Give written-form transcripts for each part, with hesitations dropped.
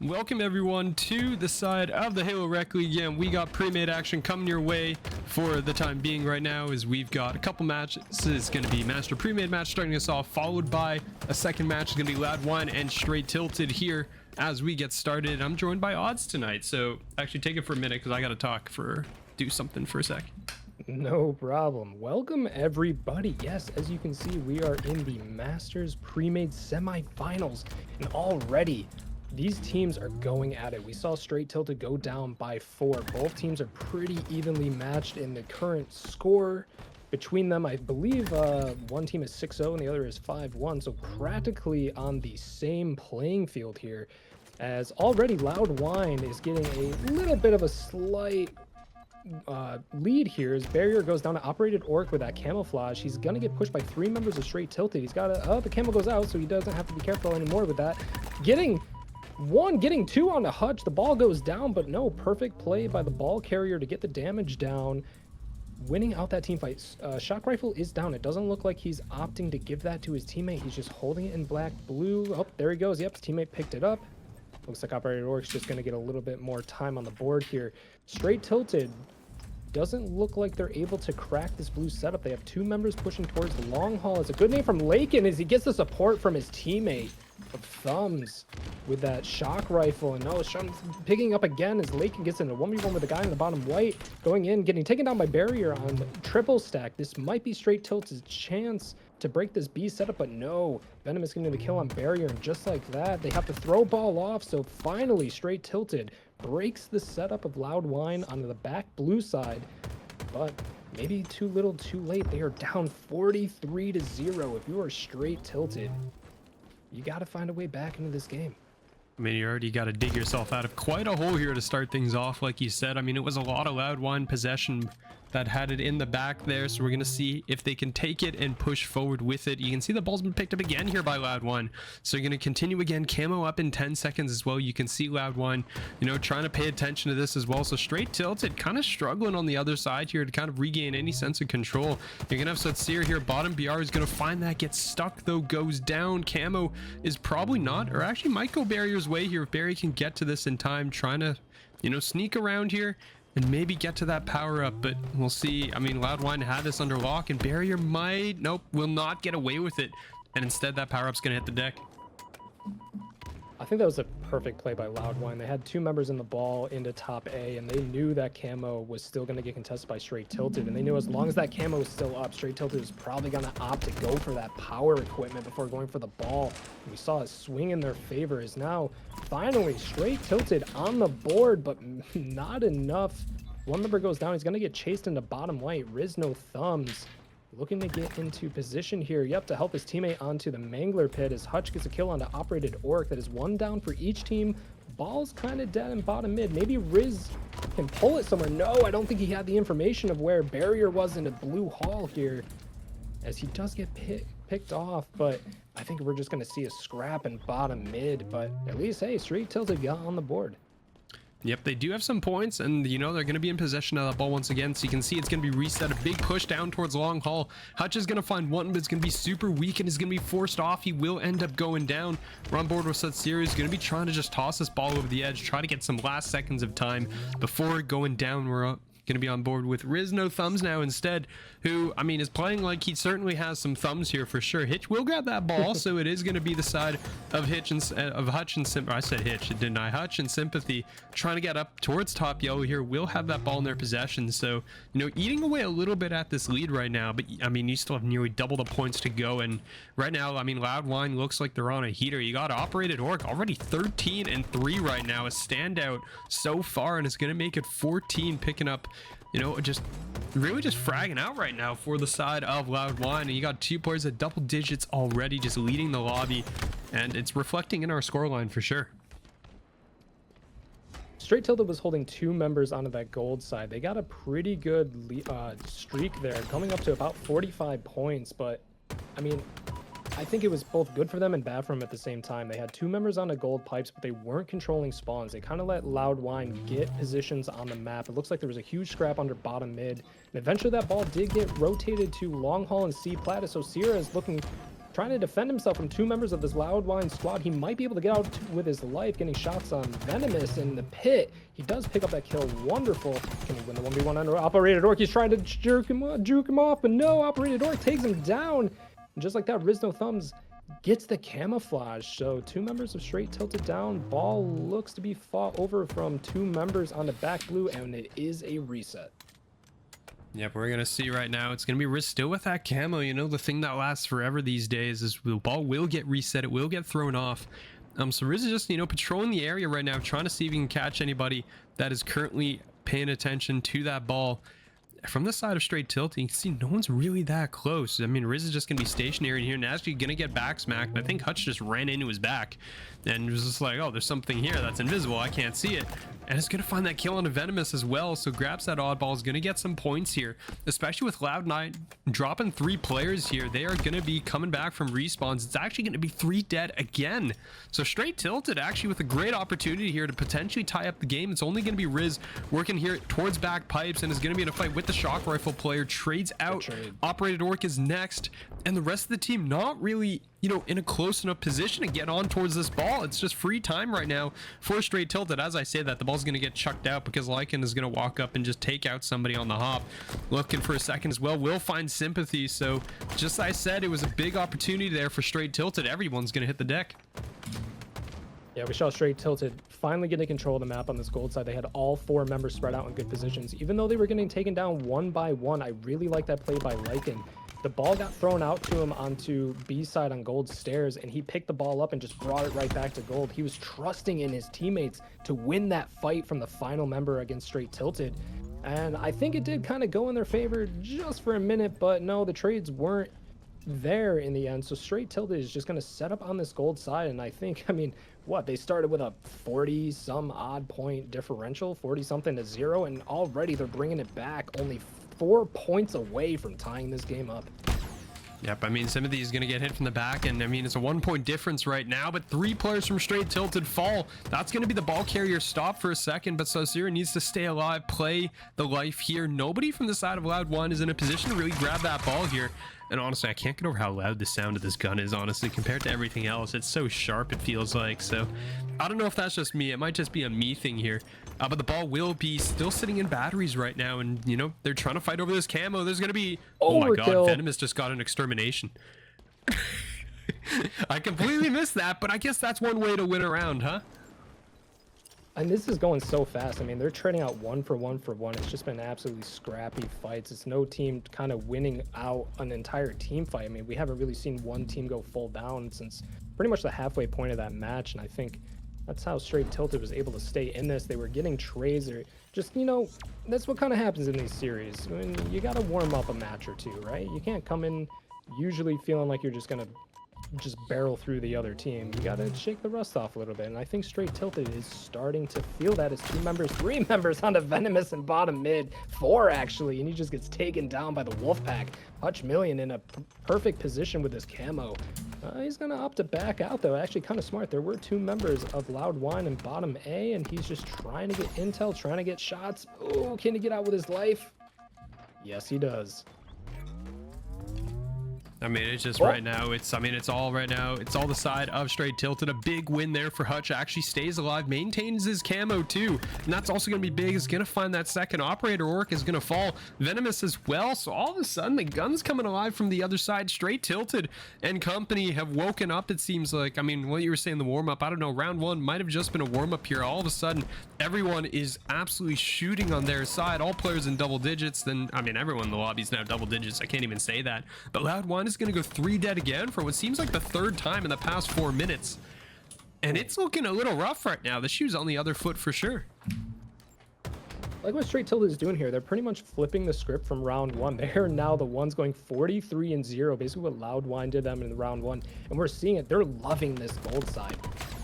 Welcome everyone to the side of the Halo Rec League. And we got pre-made action coming your way for the time being right now, as we've got a couple matches. It's going to be Master Premade match starting us off, followed by a second match. It's going to be Loud Whine and Str8 Tilted here as we get started. I'm joined by Odds tonight, so actually take it for a minute because I got to do something for a sec. No problem. Welcome everybody. Yes, as you can see, we are in the Masters Premade semifinals, and already these teams are going at it. We saw Str8 Tilted go down by 4. Both teams are pretty evenly matched in the current score between them. I believe one team is 6-0 and the other is 5-1, so practically on the same playing field here, as already Loud Whine is getting a little bit of a slight lead here as Barrier goes down to Operated Orc with that camouflage. He's gonna get pushed by 3 members of Str8 Tilted. He's got a the camo goes out, so he doesn't have to be careful anymore with that. Getting 2 on the Hutch. The ball goes down, but no, perfect play by the ball carrier to get the damage down, winning out that team fight. Shock rifle is down. It doesn't look like he's opting to give that to his teammate. He's just holding it in black blue. Oh, there he goes. Yep, his teammate picked it up. Looks like Operated Orc's just going to get a little bit more time on the board here. Str8 Tilted doesn't look like they're able to crack this blue setup. They have 2 members pushing towards the long haul. It's a good name from Lakin as he gets the support from his teammate of Thumbs with that shock rifle. And no, Sean's picking up again as Lakin gets in a 1v1 with the guy in the bottom white, going in, getting taken down by Barrier on triple stack. This might be Str8 Tilted's chance to break this B setup, but no, Venom is getting the kill on Barrier, and just like that, they have to throw ball off. So finally, Str8 Tilted breaks the setup of Loud Whine onto the back blue side, but maybe too little too late. They are down 43-0. If you are Str8 Tilted, you got to find a way back into this game. I mean, you already got to dig yourself out of quite a hole here to start things off, like you said. I mean, it was a lot of Loud Whine possession that had it in the back there, so we're going to see if they can take it and push forward with it. You can see the ball's been picked up again here by Loud Whine, so you're going to continue again. Camo up in 10 seconds as well. You can see Loud Whine, you know, trying to pay attention to this as well. So Str8 Tilted kind of struggling on the other side here to kind of regain any sense of control. You're going to have Satsir here. Bottom BR is going to find that, gets stuck though, goes down. Camo is probably not, or actually might go Barrier's way here if Barry can get to this in time, trying to, you know, sneak around here and maybe get to that power up, but we'll see. I mean, Loud Whine had this under lock, and Barrier might, nope, will not get away with it, and instead that power up's gonna hit the deck. I think that was a perfect play by Loud Whine. They had 2 members in the ball into top A, and they knew that camo was still going to get contested by Str8 Tilted, and they knew as long as that camo was still up, Str8 Tilted was probably going to opt to go for that power equipment before going for the ball. And we saw a swing in their favor is now finally Str8 Tilted on the board, but not enough. 1 member goes down. He's going to get chased into bottom white. Riz no Thumbs looking to get into position here. Yep, to help his teammate onto the Mangler pit as Hutch gets a kill onto Operated Orc. That is 1 down for each team. Ball's kind of dead in bottom mid. Maybe Riz can pull it somewhere. No, I don't think he had the information of where Barrier was in a blue hall here, as he does get picked off. But I think we're just going to see a scrap in bottom mid. But at least, hey, Str8 Tilted got on the board. Yep, they do have some points, and you know they're going to be in possession of that ball once again. So you can see it's going to be reset, a big push down towards long haul. Hutch is going to find one, but it's going to be super weak and is going to be forced off. He will end up going down. We're on board with Satsir. He's going to be trying to just toss this ball over the edge, try to get some last seconds of time before going down. We're up. Going to be on board with Riz no Thumbs now instead, who, I mean, is playing like he certainly has some thumbs here for sure. Hitch will grab that ball, so it is going to be the side of Hitch and Hutch and Sympathy. I said Hitch, didn't I? Hutch and Sympathy trying to get up towards top yellow here. Will have that ball in their possession, so, you know, eating away a little bit at this lead right now, but I mean, you still have nearly double the points to go, and right now, I mean, Loud Whine looks like they're on a heater. You got Operated Orc already 13-3 right now, a standout so far, and it's going to make it 14, picking up, you know, just really just fragging out right now for the side of Loud Whine. And you got 2 players at double digits already, just leading the lobby, and it's reflecting in our scoreline for sure. Str8 Tilted was holding 2 members onto that gold side. They got a pretty good streak there, coming up to about 45 points, but I mean, I think it was both good for them and bad for them at the same time. They had 2 members on the gold pipes, but they weren't controlling spawns. They kind of let Loud Whine get positions on the map. It looks like there was a huge scrap under bottom mid, and eventually that ball did get rotated to long haul and C plat, so Sierra is looking trying to defend himself from two members of this Loud Whine squad. He might be able to get out with his life, getting shots on Venomous in the pit. He does pick up that kill. Wonderful. Can he win the 1v1 under Operated Orc? He's trying to juke him off, but no, Operated Orc takes him down. And just like that, Rizno Thumbs gets the camouflage. So two members of Str8 Tilted down. Ball looks to be fought over from two members on the back blue, and it is a reset. Yep, we're going to see right now. It's going to be Riz still with that camo. You know, the thing that lasts forever these days is the ball will get reset. It will get thrown off. So Riz is just, you know, patrolling the area right now, trying to see if he can catch anybody that is currently paying attention to that ball. From the side of Str8 Tilted, you can see no one's really that close. I mean, Riz is just going to be stationary in here and actually going to get back smacked. I think Hutch just ran into his back and was just like, oh, there's something here that's invisible. I can't see it. And it's going to find that kill on a Venomous as well. So grabs that oddball, is going to get some points here, especially with Loud Whine dropping 3 players here. They are going to be coming back from respawns. It's actually going to be 3 dead again. So Str8 Tilted actually with a great opportunity here to potentially tie up the game. It's only going to be Riz working here towards back pipes and is going to be in a fight with the shock rifle player. Trades out. Operated Orc is next, and the rest of the team not really, you know, in a close enough position to get on towards this ball. It's just free time right now for Str8 Tilted. As I say that, the ball's going to get chucked out because Lycan is going to walk up and just take out somebody on the hop. Looking for a second as well. Will find sympathy. So just as I said, it was a big opportunity there for Str8 Tilted. Everyone's going to hit the deck. Yeah, we saw Str8 Tilted finally getting control of the map on this gold side. They had all 4 members spread out in good positions. Even though they were getting taken down one by one, I really like that play by Lycan. The ball got thrown out to him onto B side on gold stairs, and he picked the ball up and just brought it right back to gold. He was trusting in his teammates to win that fight from the final member against Str8 Tilted. And I think it did kind of go in their favor just for a minute, but no, the trades weren't there in the end. So Str8 Tilted is just going to set up on this gold side, and I think, I mean, what, they started with a 40 some odd point differential, 40 something to 0, and already they're bringing it back only 4 points away from tying this game up. Yep, I mean, Sympathy is going to get hit from the back, and I mean, it's a 1-point difference right now, but 3 players from Str8 Tilted fall. That's going to be the ball carrier stop for a second, but Saucera needs to stay alive, play the life here. Nobody from the side of Loud Whine is in a position to really grab that ball here. And honestly, I can't get over how loud the sound of this gun is, honestly, compared to everything else. It's so sharp, it feels like. So I don't know if that's just me. It might just be a me thing here. But the ball will be still sitting in batteries right now. And, you know, they're trying to fight over this camo. There's going to be... Oh my god, Venomous just got an extermination. I completely missed that, but I guess that's one way to win a round, huh? And this is going so fast. I mean, they're trading out 1 for 1 for 1. It's just been absolutely scrappy fights. It's no team kind of winning out an entire team fight. I mean, we haven't really seen one team go full down since pretty much the halfway point of that match. And I think that's how Str8 Tilted was able to stay in this. They were getting trades. Or just, you know, that's what kind of happens in these series. I mean, you got to warm up a match or two, right? You can't come in usually feeling like you're just going to just barrel through the other team. You gotta shake the rust off a little bit, and I think Str8 Tilted is starting to feel that as 3 members on the Venomous and bottom mid, 4 actually, and he just gets taken down by the Wolfpack. Hutch Million in a perfect position with his camo. He's gonna opt to back out though. Actually kind of smart. There were 2 members of Loud Whine in bottom A, and he's just trying to get intel, trying to get shots. Oh, can he get out with his life? Yes, he does. I mean, it's just right now, it's all right now. It's all the side of Str8 Tilted. A big win there for Hutch. Actually stays alive, maintains his camo too. And that's also going to be big. Is going to find that second. Operator Orc is going to fall. Venomous as well. So all of a sudden, the gun's coming alive from the other side. Str8 Tilted and company have woken up, it seems like. I mean, what you were saying, the warm-up, I don't know, round 1 might have just been a warm-up here. All of a sudden, everyone is absolutely shooting on their side. All players in double digits. Then, I mean, everyone in the lobby is now double digits. I can't even say that. But Loud Whine is going to go 3 dead again for what seems like the 3rd time in the past 4 minutes. And it's looking a little rough right now. The shoe's on the other foot for sure. Like what Str8 Tilted is doing here, they're pretty much flipping the script from round 1. They're now the ones going 43-0, basically what Loud Whine did them in round 1. And we're seeing it. They're loving this gold side.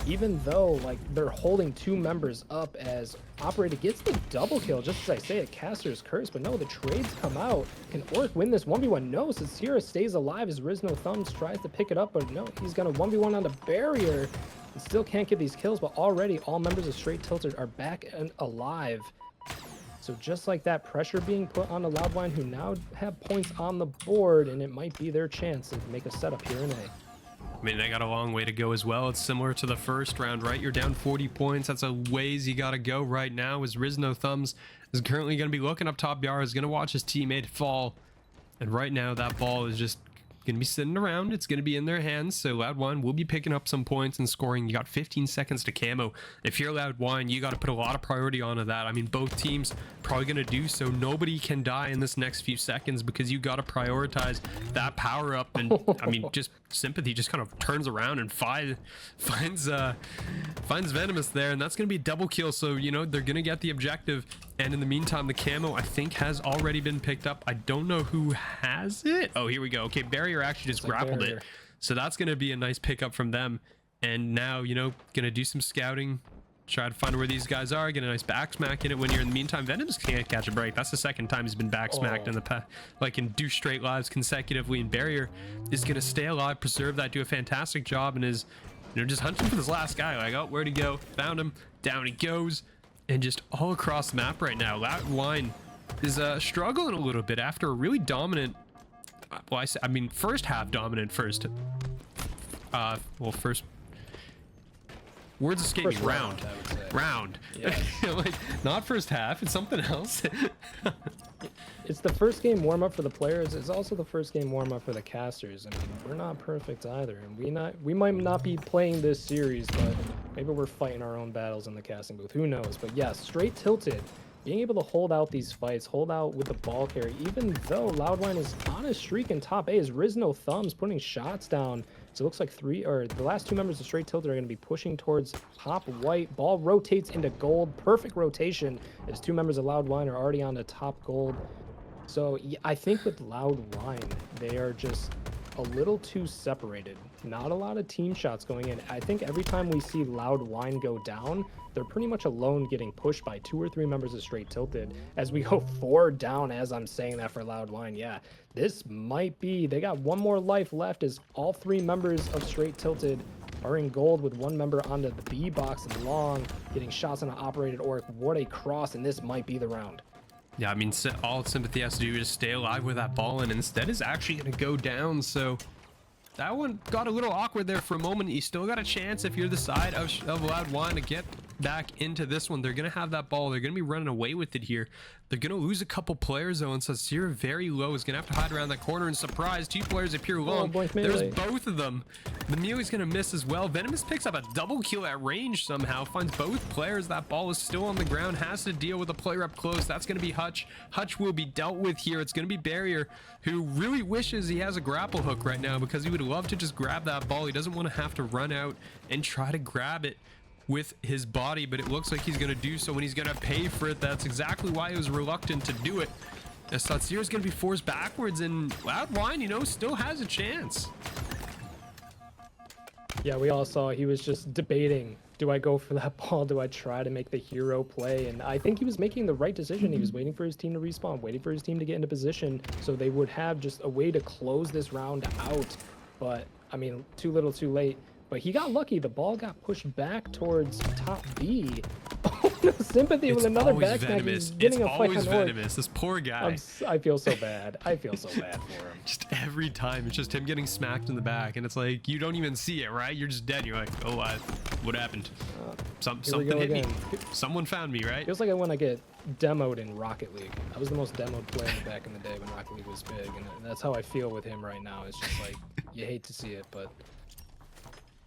Even though, like, they're holding 2 members up as Operator gets the double kill, just as I say, a Caster's Curse. But no, the trades come out. Can Orc win this 1v1? No, Saucera stays alive as Rizno Thumbs tries to pick it up, but no, he's going to 1v1 on the barrier and still can't get these kills. But already all members of Str8 Tilted are back and alive. So So just like that, pressure being put on the Loud Whine, who now have points on the board, and it might be their chance to make a setup here in A. I mean, they got a long way to go as well. It's similar to the first round, right? You're down 40 points. That's a ways you got to go right now, as Rizno Thumbs is currently going to be looking up top. Yara is going to watch his teammate fall. And right now, that ball is just going to be sitting around. It's going to be in their hands. So Loud Whine will be picking up some points and scoring. You got 15 seconds to camo. If you're Loud Whine, you got to put a lot of priority onto that. I mean, both teams probably going to do so. Nobody can die in this next few seconds because you got to prioritize that power up. And I mean, just Sympathy just kind of turns around and finds Venomous there, and that's going to be a double kill. So, you know, they're going to get the objective. And in the meantime, the camo, I think, has already been picked up. I don't know who has it. Oh, here we go. Okay, Barrier actually just grappled it. So that's going to be a nice pickup from them. And now, you know, going to do some scouting, try to find where these guys are, get a nice back smack in it when you're in the meantime. Venomous can't catch a break. That's the second time he's been back smacked in the past, like in do straight lives consecutively. And Barrier is going to stay alive, preserve that, do a fantastic job, and is, you know, just hunting for this last guy. Like, oh, where'd he go? Found him. Down he goes. And just all across the map right now, Loud Whine is struggling a little bit after a really dominant, well, I mean, first half dominant first. Well, first, words escape me. Round. Yeah. Like, not first half. It's something else. It's the first game warm-up for the players. It's also the first game warm-up for the casters. I mean, we're not perfect either, and we might not be playing this series, but maybe we're fighting our own battles in the casting booth. Who knows? But yes, Str8 Tilted, being able to hold out these fights, hold out with the ball carry, even though Loud Whine is on a streak in top A, is Rizno Thumbs putting shots down. So it looks like the last two members of Str8 Tilted are going to be pushing towards top white. Ball rotates into gold. Perfect rotation as two members of Loud Whine are already on the top gold. So yeah, I think with Loud Whine, they are just a little too separated. Not a lot of team shots going in. I think every time we see Loud Whine go down, they're pretty much alone getting pushed by 2 or 3 members of Str8 Tilted. As we go 4 down as I'm saying that for Loud Whine, yeah, this might be, they got 1 more life left as all 3 members of Str8 Tilted are in gold with 1 member onto the B box and long, getting shots on an operated orc. What a cross, and this might be the round. Yeah, I mean, all Sympathy has to do is stay alive with that ball, and instead is actually going to go down. So that one got a little awkward there for a moment. You still got a chance if you're the side of Loud Whine to get back into this one. They're going to have that ball. They're going to be running away with it here. They're going to lose a couple players, though, and Satsir very low is going to have to hide around that corner and surprise 2 players appear long. There's both of them. The Mewie's going to miss as well. Venomous picks up a double kill at range somehow, finds both players. That ball is still on the ground, has to deal with a player up close. That's going to be Hutch. Hutch will be dealt with here. It's going to be Barrier, who really wishes he has a grapple hook right now because he would love to just grab that ball. He doesn't want to have to run out and try to grab it with his body, but it looks like he's going to do so, and he's going to pay for it. That's exactly why he was reluctant to do it. As Satsir is going to be forced backwards, and Loud Whine, you know, still has a chance. Yeah, we all saw he was just debating, do I go for that ball? Do I try to make the hero play? And I think he was making the right decision. He was waiting for his team to respawn, waiting for his team to get into position so they would have just a way to close this round out. But, I mean, too little too late. But he got lucky. The ball got pushed back towards top B. Oh, no, Sympathy with another back smack. He's getting a fight on Venomous. This poor guy. I feel so bad. I feel so bad for him. Just every time, it's just him getting smacked in the back, and it's like you don't even see it, right? You're just dead. You're like, oh, what happened? Something hit me. Someone found me, right? Feels like when I get demoed in Rocket League. I was the most demoed player back in the day when Rocket League was big, and that's how I feel with him right now. It's just like you hate to see it, but.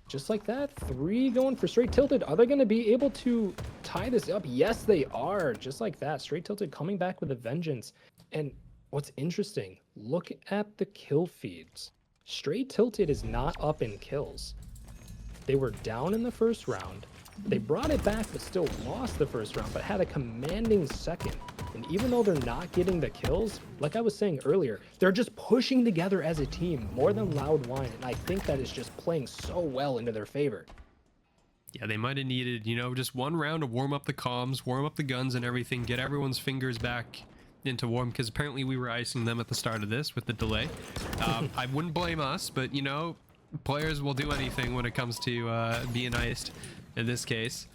Just like that, 3 going for Str8 Tilted. Are they going to be able to tie this up? Yes, they are. Just like that, Str8 Tilted coming back with a vengeance. And what's interesting, look at the kill feeds. Str8 Tilted is not up in kills. They were down in the first round. They brought it back, but still lost the first round, but had a commanding second. And even though they're not getting the kills, like I was saying earlier, they're just pushing together as a team more than Loud Whine. And I think that is just playing so well into their favor. Yeah, they might have needed, you know, just 1 round to warm up the comms, warm up the guns and everything, get everyone's fingers back into warm, because apparently we were icing them at the start of this with the delay. I wouldn't blame us, but, you know, players will do anything when it comes to being iced in this case.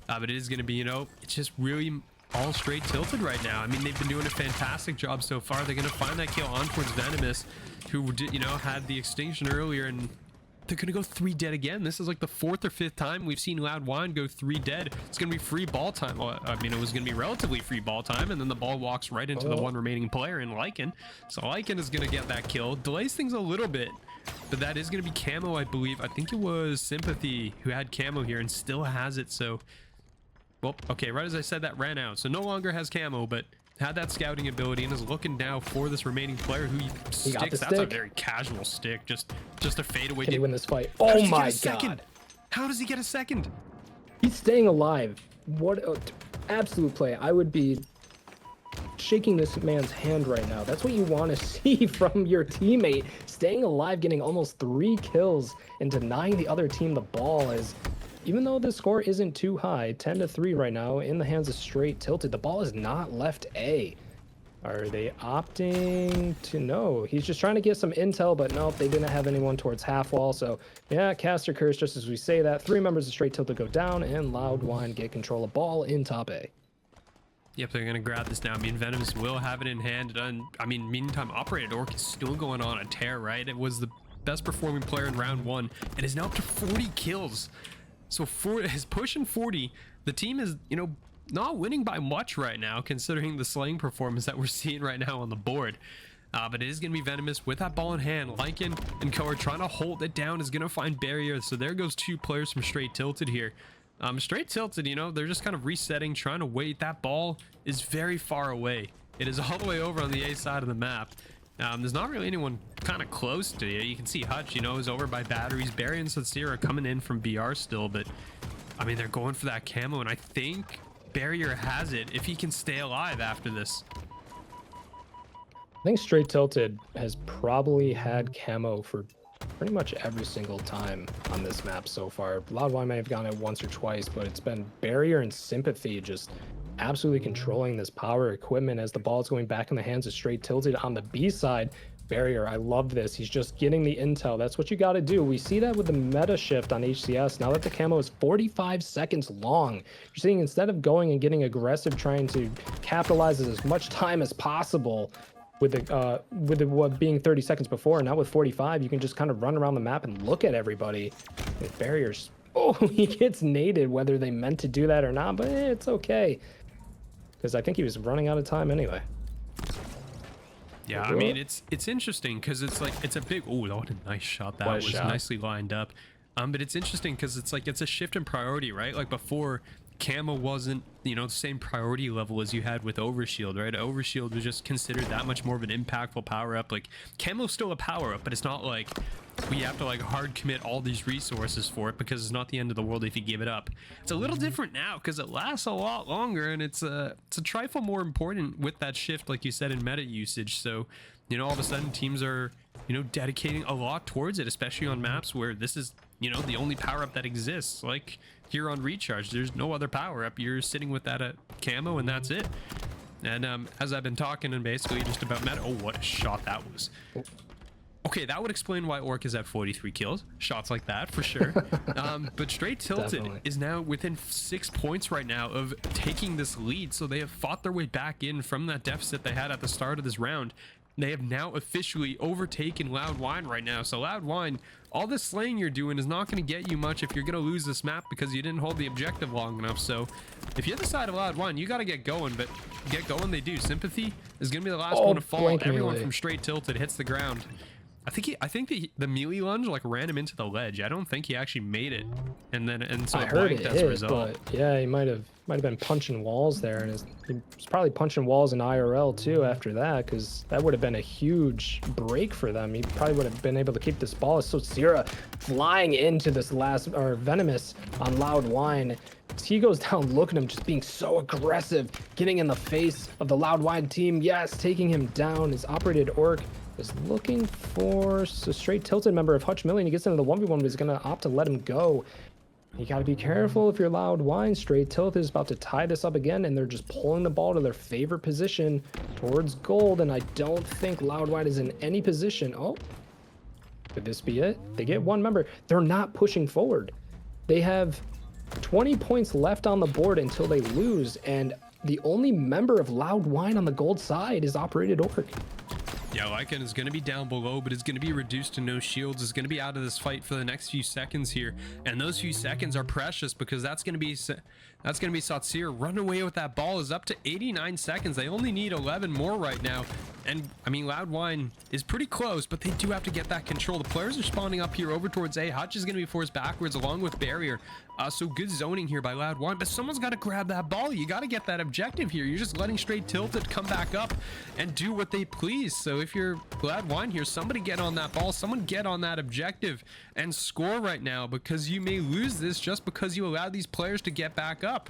But it is going to be, you know, it's just really all Str8 Tilted right now. I mean, they've been doing a fantastic job so far. They're going to find that kill on towards Venomous, who, you know, had the extinction earlier, and they're going to go 3 dead again. This is like the 4th or 5th time we've seen Loud Whine go 3 dead. It's going to be free ball time. Well, I mean, it was going to be relatively free ball time, and then the ball walks right into the one remaining player in Lycan. So Lycan is going to get that kill. Delays things a little bit, but that is going to be Camo, I believe. I think it was Sympathy who had Camo here and still has it. So, well, okay, right as I said, that ran out. So no longer has Camo, but had that scouting ability and is looking now for this remaining player who sticks. That's a very casual stick, just a fadeaway. Can he win this fight? Oh my god! How does he get a second? He's staying alive. What a absolute play! I would be shaking this man's hand right now. That's what you want to see from your teammate. Staying alive, getting almost 3 kills, and denying the other team the ball is. Even though the score isn't too high, 10-3 right now in the hands of Str8 Tilted, the ball is not left A. Are they opting to no? He's just trying to get some intel, but nope, they didn't have anyone towards half wall. So yeah, Caster Curse, just as we say that, 3 members of Str8 Tilted go down, and Loud Whine get control of ball in top A. Yep, they're going to grab this now. I mean, Venomous will have it in hand. And I mean, meantime, Operated Orc is still going on a tear, right? It was the best performing player in round 1 and is now up to 40 kills. So for his pushing 40, the team is, you know, not winning by much right now, considering the slaying performance that we're seeing right now on the board. But it is going to be Venomous with that ball in hand. Lycan and Co are trying to hold it down, is going to find barrier. So there goes 2 players from Str8 Tilted here. Str8 Tilted, you know, they're just kind of resetting, trying to wait. That ball is very far away. It is all the way over on the A side of the map. There's not really anyone kind of close to you. You can see Hutch, you know, is over by batteries. Barry and Sincere are coming in from BR still, but I mean, they're going for that camo, and I think Barrier has it if he can stay alive after this. I think Str8 Tilted has probably had camo for pretty much every single time on this map so far. Loud Whine may have gone it once or twice, but it's been Barrier and Sympathy just absolutely controlling this power equipment as the ball is going back in the hands of Str8 Tilted on the B side. Barrier, I love this. He's just getting the intel. That's what you got to do. We see that with the meta shift on HCS. Now that the camo is 45 seconds long, you're seeing instead of going and getting aggressive, trying to capitalize as much time as possible with what being 30 seconds before, now with 45, you can just kind of run around the map and look at everybody. With Barriers, oh, he gets naded, whether they meant to do that or not, but it's okay. Because I think he was running out of time anyway. Yeah, I mean, it's interesting because it's like, it's a big, oh, what a nice shot. That was nicely lined up. But it's interesting because it's like, it's a shift in priority, right? Like before, camo wasn't, you know, the same priority level as you had with Overshield, right? Overshield was just considered that much more of an impactful power up. Like camo's still a power up, but it's not like we have to like hard commit all these resources for it because it's not the end of the world if you give it up. It's a little different now because it lasts a lot longer, and it's a trifle more important with that shift, like you said, in meta usage. So, you know, all of a sudden teams are, you know, dedicating a lot towards it, especially on maps where this is, you know, the only power up that exists. Like here on Recharge, there's no other power up. You're sitting with that camo and that's it. And as I've been talking and basically just about meta, oh, what a shot that was. Okay, that would explain why Orc is at 43 kills. Shots like that, for sure. But Str8 Tilted is now within 6 points right now of taking this lead. So they have fought their way back in from that deficit they had at the start of this round. They have now officially overtaken Loud Whine right now. So Loud Whine, all this slaying you're doing is not going to get you much if you're going to lose this map because you didn't hold the objective long enough. So if you're the side of Loud Whine, you got to get going, but get going they do. Sympathy is going to be the last one to fall. Everyone from Str8 Tilted hits the ground. I think the melee lunge like ran him into the ledge. I don't think he actually made it, and so I heard it hit, but yeah, he might have been punching walls there, and he was probably punching walls in IRL too after that, because that would have been a huge break for them. He probably would have been able to keep this ball. So Sierra flying into this last, or Venomous on Loud Whine. He goes down, look at him just being so aggressive, getting in the face of the Loud Whine team. Yes, taking him down. His Operated Orc is looking for a Str8 Tilted member of Hutch Million. He gets into the 1v1, but he's going to opt to let him go. You got to be careful if you're Loud Whine. Str8 Tilted is about to tie this up again, and they're just pulling the ball to their favorite position towards gold, and I don't think Loud Whine is in any position. Oh, could this be it? They get one member. They're not pushing forward. They have 20 points left on the board until they lose, and the only member of Loud Whine on the gold side is Operated Orc. Yeah, Lycan is going to be down below, but is going to be reduced to no shields, is going to be out of this fight for the next few seconds here. And those few seconds are precious because that's going to be Satsir. Run away with that ball is up to 89 seconds. They only need 11 more right now. And I mean, Loud Whine is pretty close, but they do have to get that control. The players are spawning up here over towards A. Hutch is going to be forced backwards along with Barrier. So good zoning here by Loud Whine, but someone's got to grab that ball. You got to get that objective here. You're just letting Str8 Tilted come back up and do what they please. So if you're Loud Whine here, somebody get on that ball, someone get on that objective and score right now, because you may lose this just because you allowed these players to get back up.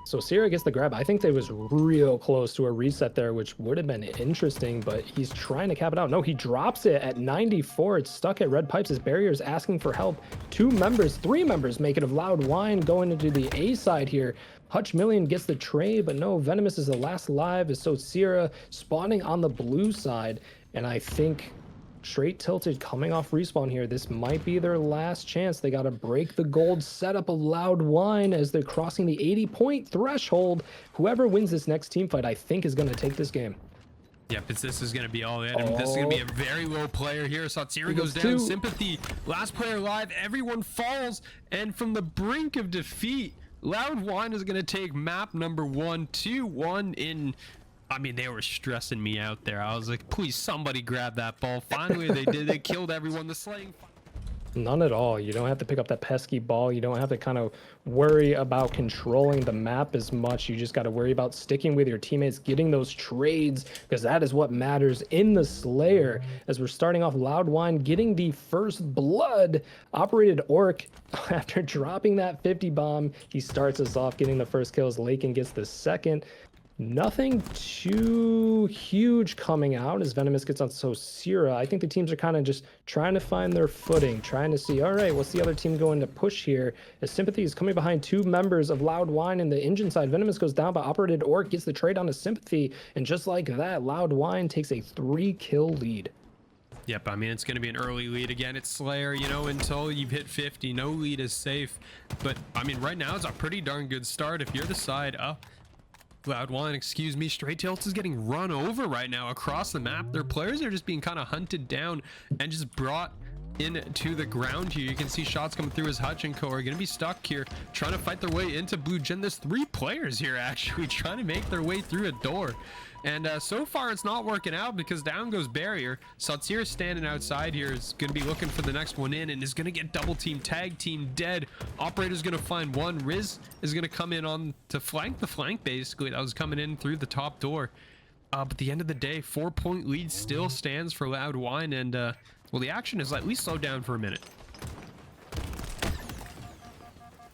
So Sierra gets the grab. I think they was real close to a reset there, which would have been interesting, but he's trying to cap it out. No, he drops it at 94. It's stuck at red pipes. His Barrier is asking for help. Three members make it of Loud Whine going into the A side here. Hutch Million gets the trade, but no, Venomous is the last alive. So Sierra spawning on the blue side, and I think Str8 Tilted coming off respawn here. This might be their last chance. They got to break the gold setup of Loud Whine as they're crossing the 80-point threshold. Whoever wins this next team fight, I think, is going to take this game. Yep, this is going to be all in. I mean, this is going to be a very low player here. Satsira goes down. Sympathy, last player alive. Everyone falls. And from the brink of defeat, Loud Whine is going to take map number 1, 2-1 in... I mean, they were stressing me out there. I was like, please, somebody grab that ball. Finally, they did. They killed everyone. The slaying... None at all. You don't have to pick up that pesky ball. You don't have to kind of worry about controlling the map as much. You just got to worry about sticking with your teammates, getting those trades, because that is what matters in the Slayer. As we're starting off, Loud Whine getting the first blood. Operated Orc, after dropping that 50 bomb, he starts us off getting the first kills. Lakin gets the second. Nothing too huge coming out as Venomous gets on Sosira. I think the teams are kind of just trying to find their footing, trying to see, all right, what's the other team going to push here? As Sympathy is coming behind two members of Loud Whine in the engine side. Venomous goes down, but Operated Orc gets the trade on to Sympathy. And just like that, Loud Whine takes a 3-kill lead. Yep, I mean, it's going to be an early lead. Again, it's Slayer, you know, until you've hit 50, no lead is safe. But, I mean, right now it's a pretty darn good start. If you're the side up, Loud Whine, excuse me, Str8 Tilted is getting run over right now across the map. Their players are just being kind of hunted down and just brought into the ground here. You can see shots coming through as Hutch and Co are going to be stuck here trying to fight their way into blue gen. There's 3 players here actually trying to make their way through a door. And so far it's not working out because down goes Barrier. Satsir standing outside here is going to be looking for the next one in and is going to get double team, tag team, dead. Operator's going to find one. Riz is going to come in on to flank the flank basically. That was coming in through the top door. But at the end of the day, 4-point lead still stands for Loud Whine, and well, the action is at least slowed down for a minute.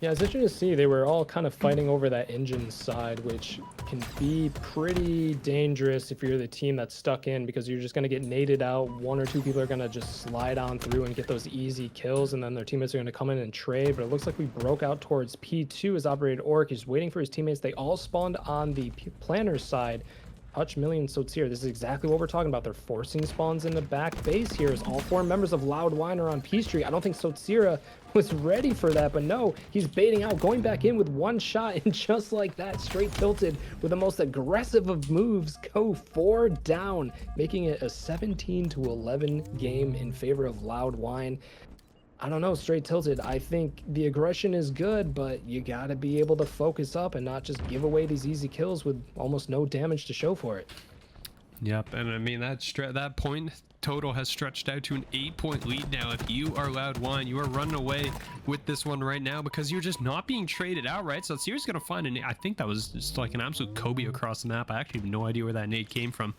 Yeah, it's interesting to see they were all kind of fighting over that engine side, which can be pretty dangerous if you're the team that's stuck in, because you're just going to get naded out. 1 or 2 people are going to just slide on through and get those easy kills, and then their teammates are going to come in and trade. But it looks like we broke out towards P2 as Operated Orc. He's waiting for his teammates. They all spawned on the planner side. Hutch, Million, Sotsir. This is exactly what we're talking about. They're forcing spawns in the back base here as all 4 members of Loud Whine are on P Street. I don't think Sotsira was ready for that, but no, he's baiting out, going back in with 1 shot, and just like that, Str8 Tilted with the most aggressive of moves go 4 down, making it a 17-11 game in favor of Loud Whine. I don't know, Str8 Tilted, I think the aggression is good, but you gotta be able to focus up and not just give away these easy kills with almost no damage to show for it. Yep, and I mean, that point total has stretched out to an 8-point lead now. If you are Loud Whine, you are running away with this one right now because you're just not being traded out, right? So Sierra's gonna find I think that was just like an absolute Kobe across the map. I actually have no idea where that nade came from.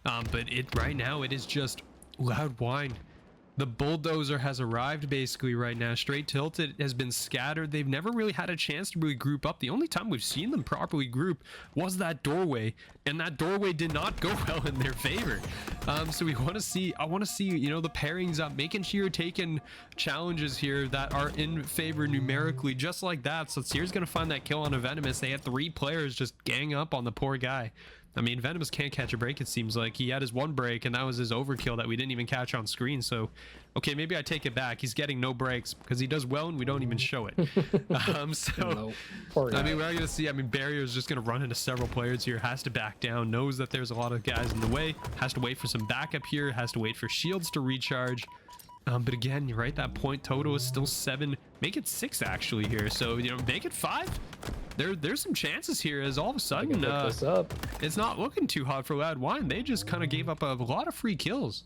But right now, it is just Loud Whine. The bulldozer has arrived basically right now. Str8 Tilted has been scattered. They've never really had a chance to really group up. The only time we've seen them properly group was that doorway, and that doorway did not go well in their favor. So I want to see, you know, the pairings up, making sure you're taking challenges here that are in favor numerically, just like that. So Sear's going to find that kill on a Venomous. They had 3 players just gang up on the poor guy. I mean, Venomous can't catch a break, it seems like. He had his one break, and that was his overkill that we didn't even catch on screen. So, okay, maybe I take it back. He's getting no breaks because he does well, and we don't even show it. So, Poor guy. I mean, we're going to see. I mean, Barrier is just going to run into several players here. Has to back down. Knows that there's a lot of guys in the way. Has to wait for some backup here. Has to wait for shields to recharge. But again, you're right. That point total is still 7. Make it 6 actually here. So, you know, make it 5. There's some chances here as all of a sudden it's not looking too hot for Loud Whine. They just kind of gave up a lot of free kills.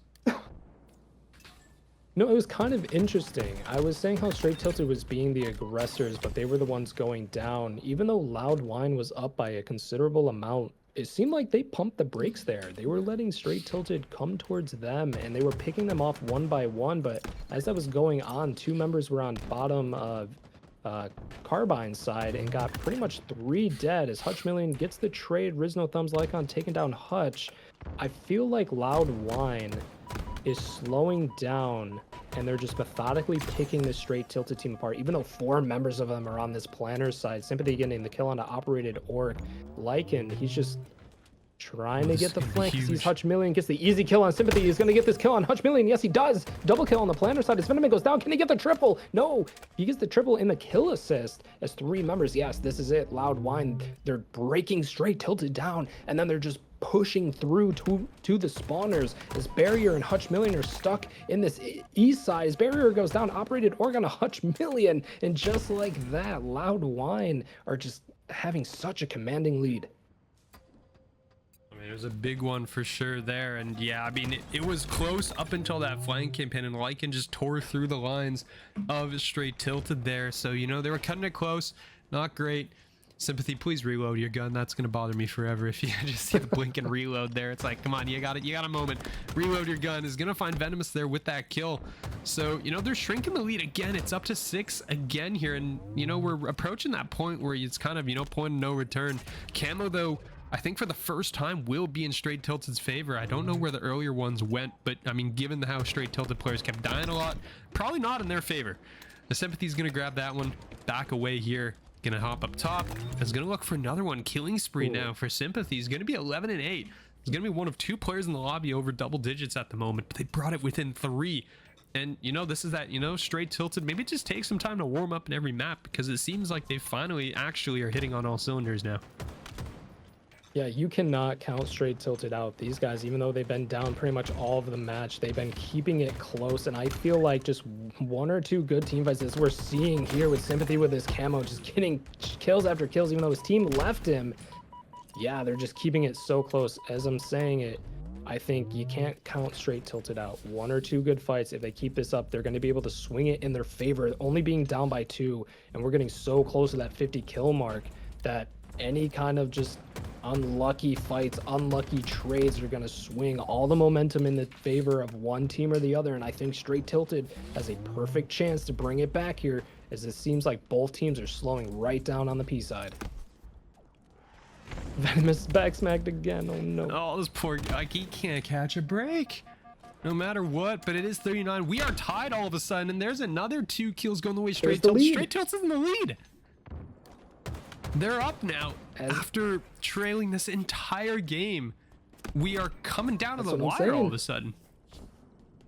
No, it was kind of interesting. I was saying how Str8 Tilted was being the aggressors, but they were the ones going down. Even though Loud Whine was up by a considerable amount, it seemed like they pumped the brakes there. They were letting Str8 Tilted come towards them, and they were picking them off one by one. But as that was going on, 2 members were on bottom Carbine side and got pretty much 3 dead as Hutch Million gets the trade. Rizno Thumbs Lycon taking down Hutch. I feel like Loud Whine is slowing down, and they're just methodically picking the Str8 Tilted team apart, even though 4 members of them are on this planner side. Sympathy getting the kill on the operated orc. Lycan, he's just trying to get the flank. Sees Hutch Million, gets the easy kill on Sympathy. He's going to get this kill on Hutch Million. Yes, he does. Double kill on the planner side. His Venom goes down. Can he get the triple? No. He gets the triple in the kill assist as 3 members. Yes, this is it. Loud Whine. They're breaking Str8 Tilted down, and then they're just pushing through to the spawners as Barrier and Hutch Million are stuck in this east side. As Barrier goes down, operated orc on a Hutch Million, and just like that, Loud Whine are just having such a commanding lead. It was a big one for sure there, and yeah, I mean it was close up until that flank campaign, and Lycan just tore through the lines of Str8 Tilted there. So, you know, they were cutting it close. Not great. Sympathy, please reload your gun. That's gonna bother me forever if you just see the blink and reload there. It's like, come on, you got it, you got a moment. Reload your gun. Is gonna find Venomous there with that kill. So, you know, they're shrinking the lead again. It's up to 6 again here, and you know, we're approaching that point where it's kind of, you know, point of no return. Camo though, I think for the first time will be in Str8 Tilted's favor. I don't know where the earlier ones went, but I mean, given how Str8 Tilted players kept dying a lot, probably not in their favor. The Sympathy's gonna grab that one, back away here, gonna hop up top. Is gonna look for another one. Killing spree now for Sympathy. Is gonna be 11 and 8. It's gonna be one of 2 players in the lobby over double digits at the moment, but they brought it within 3. And you know, this is that, you know, Str8 Tilted, maybe just take some time to warm up in every map, because it seems like they finally actually are hitting on all cylinders now. Yeah, you cannot count Str8 Tilted out. These guys, even though they've been down pretty much all of the match, they've been keeping it close, and I feel like just 1 or 2 good team fights as we're seeing here with Sympathy with his camo, just getting kills after kills, even though his team left him. Yeah, they're just keeping it so close. As I'm saying it, I think you can't count Str8 Tilted out. 1 or 2 good fights, if they keep this up, they're going to be able to swing it in their favor, only being down by 2, and we're getting so close to that 50 kill mark that any kind of just unlucky fights, unlucky trades are going to swing all the momentum in the favor of one team or the other. And I think Str8 Tilted has a perfect chance to bring it back here, as it seems like both teams are slowing right down on the P side. Venomous backsmacked again. Oh no. Oh, this poor guy, he can't catch a break no matter what. But it is 39. We are tied all of a sudden, and there's another 2 kills going the way Str8 Tilted. Str8 Tilted's in the lead. They're up now after trailing this entire game. We are coming down to the wire all of a sudden.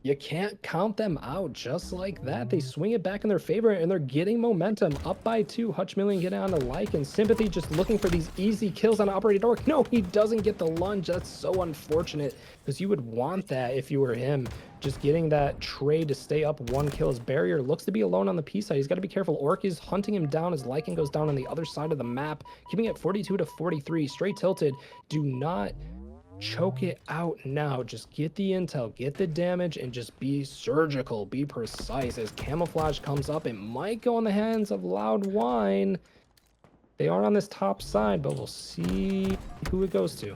You can't count them out just like that. They swing it back in their favor, and they're getting momentum. Up by 2. Hutch Million getting on the Lycan. Sympathy just looking for these easy kills on operated orc. No, he doesn't get the lunge. That's so unfortunate, because you would want that if you were him. Just getting that trade to stay up 1 kill. His Barrier looks to be alone on the P side. He's got to be careful. Orc is hunting him down as Lycan goes down on the other side of the map, keeping it 42 to 43. Str8 Tilted, do not choke it out now. Just get the intel, get the damage, and just be surgical, be precise. As camouflage comes up, it might go in the hands of Loud Whine. They are on this top side, but we'll see who it goes to.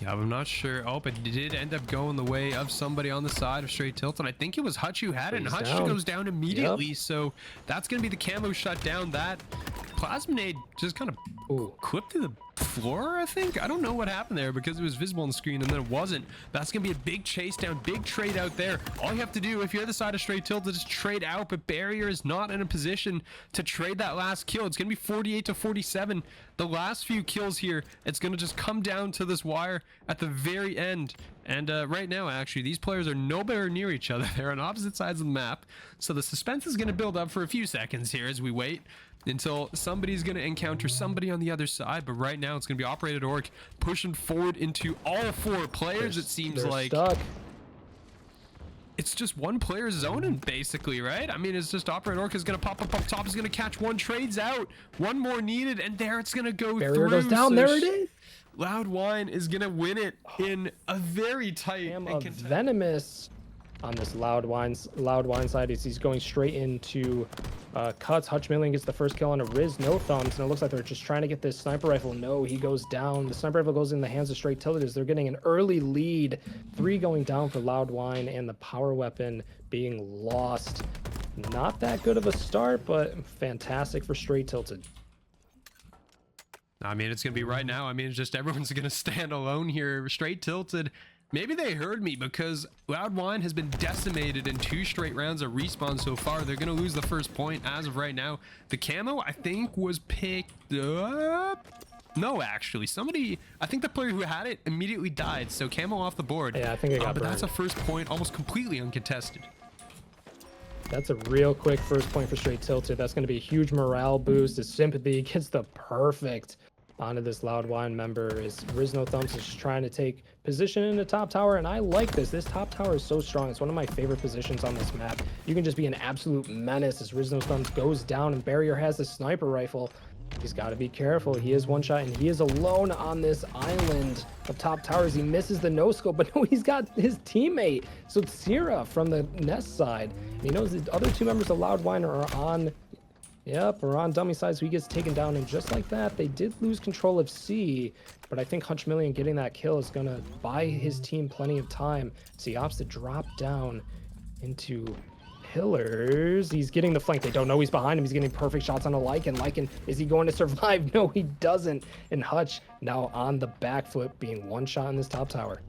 Yeah, I'm not sure. Oh, but it did end up going the way of somebody on the side of Str8 Tilted. I think it was Hutch who had it, and Hutch goes down immediately. Yep. So that's going to be the camo shut down. That Plasminade just kind of Ooh. clipped to the floor, I think. I don't know what happened there because it was visible on the screen and then it wasn't. That's going to be a big chase down, big trade out there. All you have to do if you're the side of Str8 Tilted is trade out, but Barrier is not in a position to trade that last kill. It's going to be 48 to 47. The last few kills here, it's going to just come down to this wire at the very end. And right now, actually, these players are nowhere near each other. They're on opposite sides of the map. So the suspense is going to build up for a few seconds here as we wait until somebody's going to encounter somebody on the other side. But right now, it's going to be Operated Orc pushing forward into all four players, it seems like. Stuck. It's just one player zoning, basically, right? I mean, it's just Operated Orc is going to pop up top, is going to catch one, trades out. One more needed, and there it's going to go Barrier through. goes down. So there it is. Loud Whine is going to win it in a very tight and venomous on this Loud Whine side. He's going straight into cuts. HRL gets the first kill on a Riz, no thumbs, and it looks like they're just trying to get this sniper rifle. No, he goes down. The sniper rifle goes in the hands of Str8 Tilted as they're getting an early lead. 3 going down for Loud Whine, and the power weapon being lost. Not that good of a start, but fantastic for Str8 Tilted. I mean, it's going to be right now. I mean, it's just everyone's going to stand alone here. Str8 Tilted. Maybe they heard me because Loud Whine has been decimated in 2 straight rounds of respawn so far. They're going to lose the first point as of right now. The camo, I think, was picked up. No, actually, somebody, I think the player who had it immediately died. So camo off the board. Yeah, I think it got but burned. that's a first point, almost completely uncontested. That's a real quick first point for Str8 Tilted. That's going to be a huge morale boost. His sympathy gets the perfect onto this Loud Whine member. Is Riz no thumbs is just trying to take position in the top tower, and I like this. This top tower is so strong. It's one of my favorite positions on this map. You can just be an absolute menace as Riz no thumbs goes down, and Barrier has the sniper rifle. He's got to be careful. He is one shot, and he is alone on this island of top towers. He misses the no-scope, but no, he's got his teammate. So Tsira from the Nest side. He knows the other 2 members of Loud Whine are on, are on dummy side, so he gets taken down. And just like that, they did lose control of C, but I think HRL getting that kill is going to buy his team plenty of time. So he opts to drop down into pillars. He's getting the flank. They don't know he's behind him. He's getting perfect shots on a Lycan. Is he going to survive? No, he doesn't. And Hutch now on the backflip, being one shot in this top tower.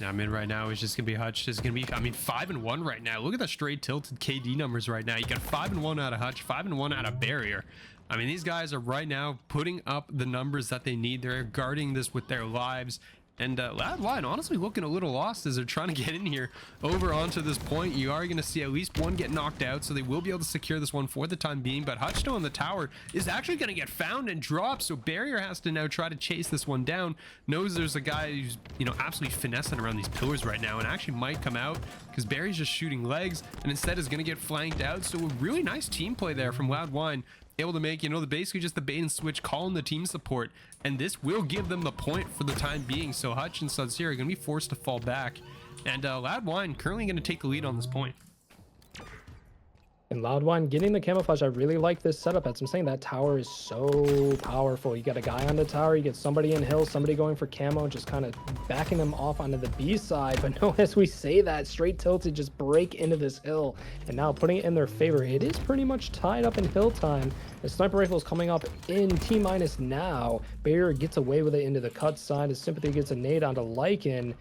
I mean, right now it's just gonna be Hutch. It's gonna be, I mean, 5-1 right now. Look at the Str8 Tilted KD numbers right now. You got 5-1 out of Hutch, 5-1 out of Barrier. I mean, these guys are right now putting up the numbers that they need. They're guarding this with their lives. And Loud Whine honestly looking a little lost as they're trying to get in here over onto this point. You are going to see at least one get knocked out, so they will be able to secure this one for the time being. But Hutch on the tower is actually going to get found and dropped, so Barrier has to now try to chase this one down. Knows there's a guy who's, you know, absolutely finessing around these pillars right now and actually might come out because Barry's just shooting legs and instead is going to get flanked out. So a really nice team play there from Loud Whine, able to make, you know, basically just the bait and switch, calling the team support, and this will give them the point for the time being. So Hutch and Sudsir are going to be forced to fall back, and Loud Whine currently going to take the lead on this point. And Loud Whine getting the camouflage. I really like this setup. As I'm saying, that tower is so powerful. You got a guy on the tower, you get somebody in hill, somebody going for camo, just kind of backing them off onto the B side. But no, as we say that, Str8 Tilted just break into this hill, and now putting it in their favor. It is pretty much tied up in hill time. The sniper rifle is coming up in T- now. Barrier gets away with it into the cut side. His sympathy gets a nade onto Lycan.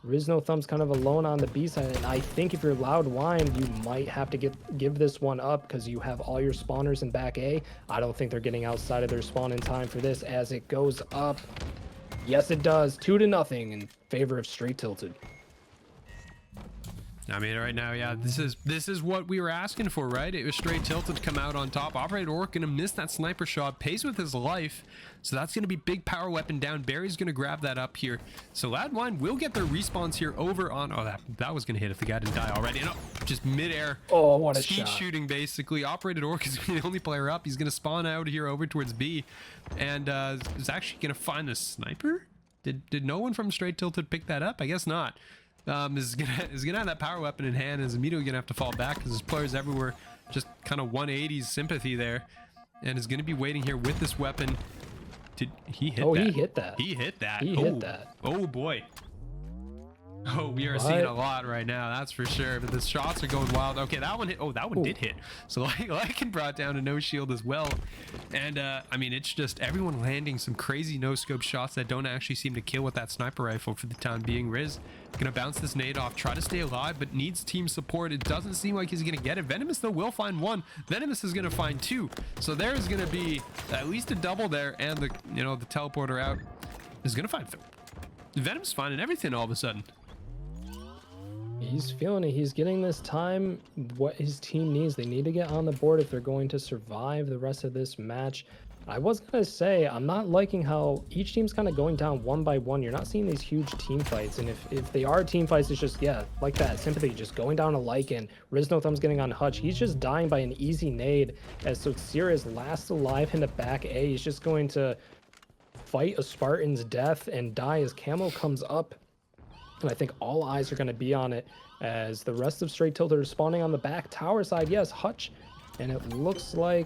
Riz no thumbs kind of alone on the B side, and I think if you're Loud Whine, you might have to give this one up because you have all your spawners in back A. I don't think they're getting outside of their spawn in time for this as it goes up. Yes, it does. 2-0 in favor of Str8 Tilted. I mean, right now, yeah, this is what we were asking for, right? It was Str8 Tilted to come out on top. Operated Orc gonna miss that sniper shot, pays with his life, so that's gonna be big power weapon down. Barry's gonna grab that up here. So Loud Whine will get their respawns here over on. Oh, that was gonna hit if the guy didn't die already. No, just midair. Oh, what a skeet shot! Shooting basically. Operated Orc is the only player up. He's gonna spawn out here over towards B, and is actually gonna find the sniper. Did no one from Str8 Tilted pick that up? I guess not. Is gonna have that power weapon in hand, and is immediately gonna have to fall back because there's players everywhere, just kind of 180s sympathy there, and is gonna be waiting here with this weapon. Did he hit that? He hit that. He hit that. He hit that. Oh boy. Oh, we are seeing a lot right now, that's for sure. But the shots are going wild. Okay, that one hit. Oh, that one did hit. So Lycan brought down a no shield as well. And I mean, it's just everyone landing some crazy no scope shots that don't actually seem to kill with that sniper rifle for the time being. Riz gonna bounce this nade off, try to stay alive, but needs team support. It doesn't seem like he's gonna get it. Venomous though will find one. Venomous is gonna find two. So there's gonna be at least a double there, and the the teleporter out is gonna find Venom's finding everything all of a sudden. He's feeling it. He's getting this time what his team needs. They need to get on the board if they're going to survive the rest of this match. I was going to say, I'm not liking how each team's kind of going down one by one. You're not seeing these huge team fights. And if they are team fights, it's just, yeah, like that. Sympathy just going down a Lycan. Riz No Thumb's getting on Hutch. He's just dying by an easy nade. As Sotsira is last alive in the back A. He's just going to fight a Spartan's death and die as Camo comes up. And I think all eyes are going to be on it as the rest of Str8 Tilted are spawning on the back tower side. Yes, Hutch. And it looks like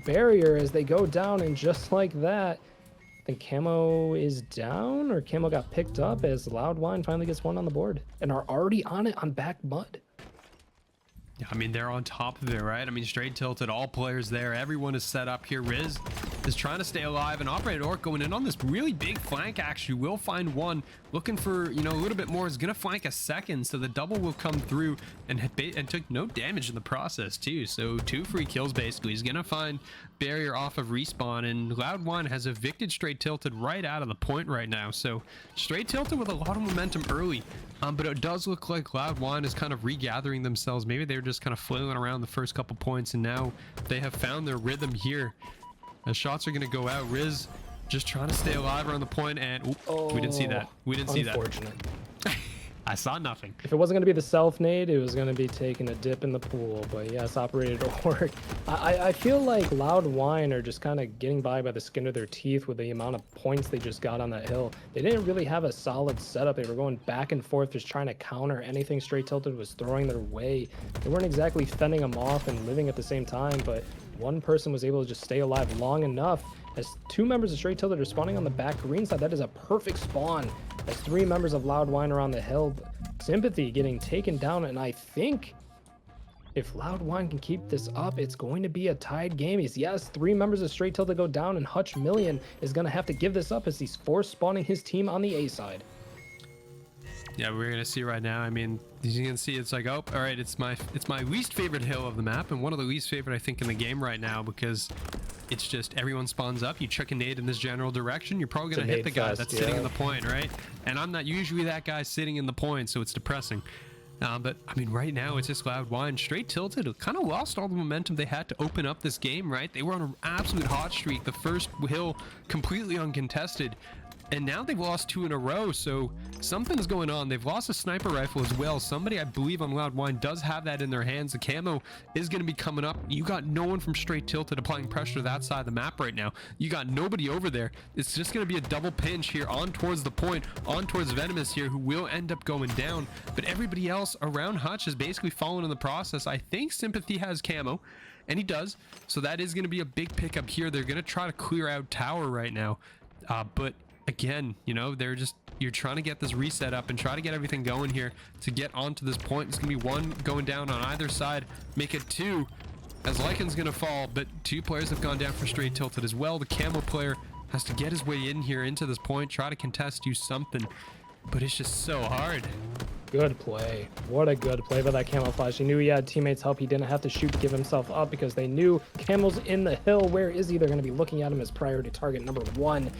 Barrier as they go down. And just like that, I think Camo is down, or Camo got picked up as Loud Whine finally gets one on the board and are already on it on back mud. Yeah, I mean, they're on top of it, right? I mean, Str8 Tilted, all players there. Everyone is set up here. Riz is trying to stay alive, and Operator Orc going in on this really big flank, actually. Will find one. Looking for, a little bit more. Is going to flank a second, so the double will come through and took no damage in the process, too. So 2 free kills, basically. He's going to find Barrier off of respawn, and Loud Whine has evicted Str8 Tilted right out of the point right now. So Str8 Tilted with a lot of momentum early. But it does look like Loud Whine is kind of regathering themselves. Maybe they were just kind of flailing around the first couple points, and now they have found their rhythm here. The shots are going to go out. Riz just trying to stay alive around the point, and we didn't see that. We didn't see that. Unfortunate. I saw nothing. If it wasn't going to be the self nade, it was going to be taking a dip in the pool. But yes, Operator Orc. I feel like Loud Whine are just kind of getting by the skin of their teeth with the amount of points they just got on that hill. They didn't really have a solid setup. They were going back and forth, just trying to counter anything Str8 Tilted was throwing their way. They weren't exactly fending them off and living at the same time, but one person was able to just stay alive long enough. As 2 members of Str8 Tilted are spawning on the back green side, that is a perfect spawn. As 3 members of Loud Whine are on the hill, Sympathy getting taken down, and I think if Loud Whine can keep this up, it's going to be a tied game. Yes, 3 members of Str8 Tilted go down, and Hutch Million is going to have to give this up as he's force spawning his team on the A side. Yeah, we're gonna see right now. I mean, you can see it's like, oh, all right, it's my least favorite hill of the map, and one of the least favorite I think in the game right now, because it's just everyone spawns up. You chuck a nade in this general direction, you're probably gonna hit the guy that's sitting in the point, right? And I'm not usually that guy sitting in the point, so it's depressing. But I mean, right now it's just Loud Whine. Str8 Tilted kind of lost all the momentum they had to open up this game, right? They were on an absolute hot streak. The first hill completely uncontested. And now they've lost 2 in a row, so something's going on. They've lost a sniper rifle as well. Somebody, I believe, on Loud Whine does have that in their hands. The camo is going to be coming up. You got no one from Str8 Tilted applying pressure to that side of the map right now. You got nobody over there. It's just going to be a double pinch here on towards the point, on towards Venomous here, who will end up going down. But everybody else around Hutch is basically falling in the process. I think Sympathy has camo, and he does. So that is going to be a big pickup here. They're going to try to clear out tower right now. But again, you're trying to get this reset up and try to get everything going here to get onto this point. It's gonna be 1 going down on either side, make it 2 as Lycan's gonna fall, but 2 players have gone down for Str8 Tilted as well. The camo player has to get his way in here into this point, try to contest, do something, but it's just so hard. Good play. What a good play by that camouflage. He knew he had teammates help. He didn't have to shoot to give himself up because they knew Camo's in the hill. Where is he? They're going to be looking at him as priority target number 1.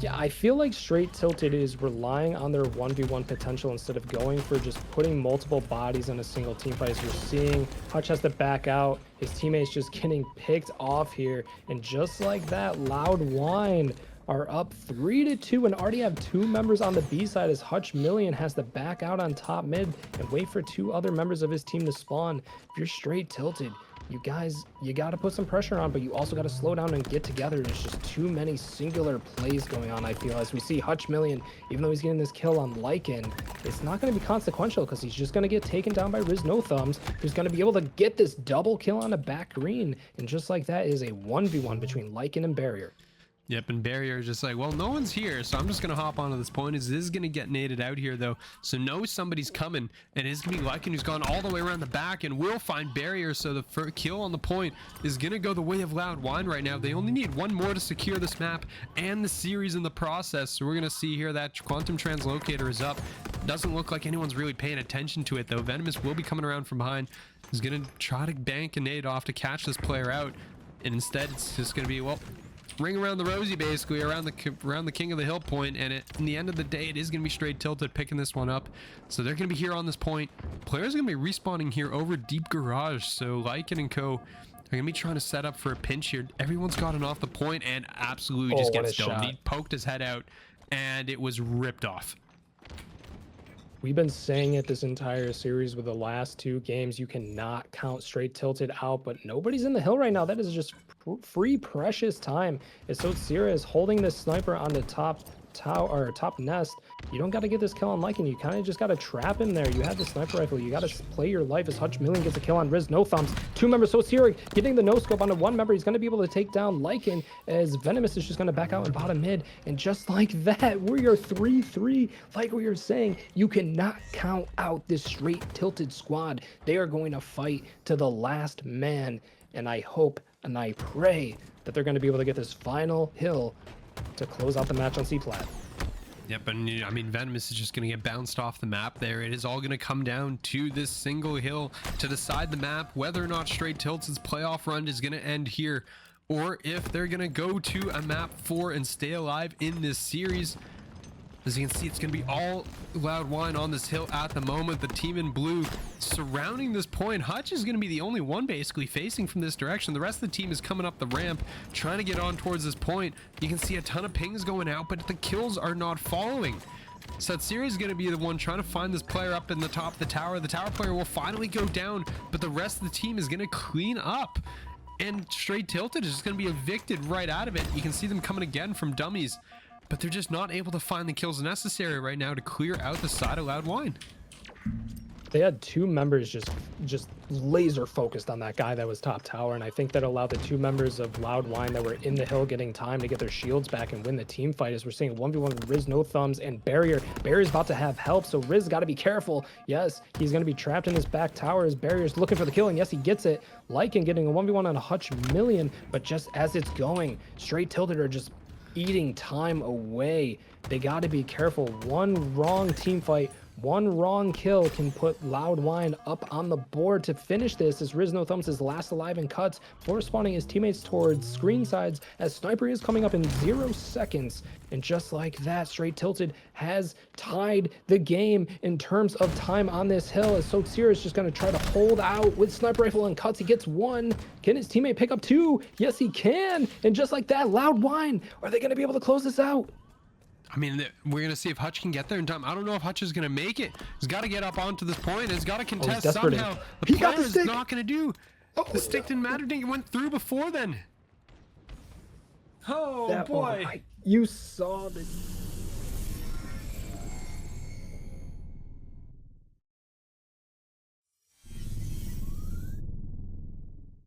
Yeah, I feel like Str8 Tilted is relying on their 1v1 potential instead of going for just putting multiple bodies in a single team fight. As you're seeing, Hutch has to back out. His teammates just getting picked off here. And just like that, Loud Whine are up 3-2 and already have 2 members on the B side as Hutch Million has to back out on top mid and wait for 2 other members of his team to spawn. If you're Str8 Tilted, you guys, you got to put some pressure on, but you also got to slow down and get together. There's just too many singular plays going on, I feel. As we see Hutch Million, even though he's getting this kill on Lycan, it's not going to be consequential because he's just going to get taken down by Riz No Thumbs, who's going to be able to get this double kill on a back green. And just like that is a 1v1 between Lycan and Barrier. Yep, and Barrier is just like, well, no one's here, so I'm just going to hop onto this point. This is going to get naded out here, though, so know somebody's coming, and it's going to be Lycan who's gone all the way around the back and will find Barrier, so the first kill on the point is going to go the way of Loud Whine right now. They only need one more to secure this map and the series in the process, so we're going to see here that Quantum Translocator is up. Doesn't look like anyone's really paying attention to it, though. Venomous will be coming around from behind. He's going to try to bank a nade off to catch this player out, and instead it's just going to be, well, ring around the rosy, basically around the king of the hill point, and in the end of the day, it is going to be Str8 Tilted picking this one up. So they're going to be here on this point. Players are going to be respawning here over deep garage, so Lycan and co are going to be trying to set up for a pinch here. Everyone's gotten off the point and absolutely just gets stoned. He poked his head out and it was ripped off. We've been saying it this entire series with the last two games. You cannot count Str8 Tilted out, but nobody's in the hill right now. That is just free precious time. It's so Sierra is holding this sniper on the top tower or top nest. You don't got to get this kill on Lycan. You kind of just got to trap him there. You have the sniper rifle. You got to play your life as Hutch Million gets a kill on Riz. No thumbs. Two members. So Sierra getting the no scope onto one member. He's going to be able to take down Lycan as Venomous is just going to back out in bottom mid. And just like that, we are 3-3. Like we were saying, you cannot count out this Str8 Tilted squad. They are going to fight to the last man. And I hope and I pray that they're going to be able to get this final hill to close out the match on C-Plat. Yep, and I mean, Venomous is just going to get bounced off the map there. It is all going to come down to this single hill to decide the map, whether or not Str8 Tilted's playoff run is going to end here, or if they're going to go to a map 4 and stay alive in this series. As you can see, it's going to be all Loud Whine on this hill at the moment. The team in blue surrounding this point. Hutch is going to be the only one basically facing from this direction. The rest of the team is coming up the ramp, trying to get on towards this point. You can see a ton of pings going out, but the kills are not following. Satsiri is going to be the one trying to find this player up in the top of the tower. The tower player will finally go down, but the rest of the team is going to clean up. And Str8 Tilted is just going to be evicted right out of it. You can see them coming again from dummies, but they're just not able to find the kills necessary right now to clear out the side of Loud Whine. They had two members just laser focused on that guy that was top tower, and I think that allowed the two members of Loud Whine that were in the hill getting time to get their shields back and win the team fight. As we're seeing 1v1 with Riz, no thumbs, and Barrier. Barrier's about to have help, so Riz got to be careful. Yes, he's going to be trapped in this back tower as Barrier's looking for the kill, and yes, he gets it. Lycan getting a 1v1 on a Hutch Million, but just as it's going, Str8 Tilted are just eating time away. They got to be careful. One wrong team fight, one wrong kill can put Loud Whine up on the board to finish this, as Riz No Thumbs is last alive and cuts, force spawning his teammates towards screen sides as Sniper is coming up in 0 seconds. And just like that, Str8 Tilted has tied the game in terms of time on this hill, as Sotsir is just going to try to hold out with sniper rifle and cuts. He gets one. Can his teammate pick up two? Yes, he can. And just like that, Loud Whine, are they going to be able to close this out? I mean, we're going to see if Hutch can get there in time. I don't know if Hutch is going to make it. He's got to get up onto this point. He's got to contest somehow. The player is not going to do. The stick didn't matter. It went through before then. Oh, boy. You saw the